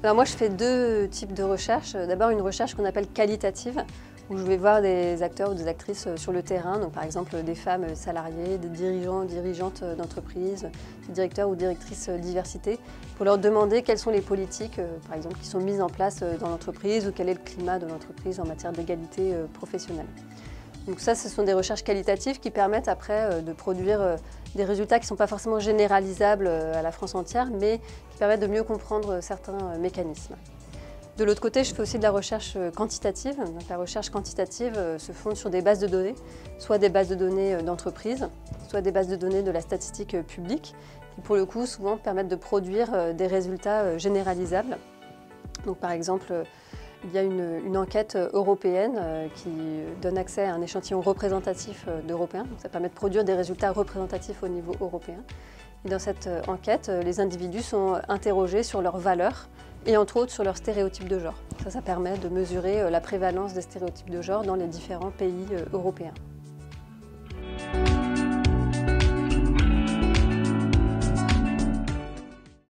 Alors moi, je fais deux types de recherches. D'abord, une recherche qu'on appelle qualitative, où je vais voir des acteurs ou des actrices sur le terrain, donc par exemple des femmes salariées, des dirigeants, dirigeantes d'entreprises, des directeurs ou directrices diversité, pour leur demander quelles sont les politiques, par exemple, qui sont mises en place dans l'entreprise ou quel est le climat de l'entreprise en matière d'égalité professionnelle. Donc ça, ce sont des recherches qualitatives qui permettent après de produire des résultats qui ne sont pas forcément généralisables à la France entière, mais qui permettent de mieux comprendre certains mécanismes. De l'autre côté, je fais aussi de la recherche quantitative. Donc, la recherche quantitative se fonde sur des bases de données, soit des bases de données d'entreprise, soit des bases de données de la statistique publique, qui pour le coup souvent permettent de produire des résultats généralisables. Donc, par exemple, il y a une enquête européenne qui donne accès à un échantillon représentatif d'Européens. Donc, ça permet de produire des résultats représentatifs au niveau européen. Et dans cette enquête, les individus sont interrogés sur leurs valeurs et entre autres sur leurs stéréotypes de genre. Ça permet de mesurer la prévalence des stéréotypes de genre dans les différents pays européens.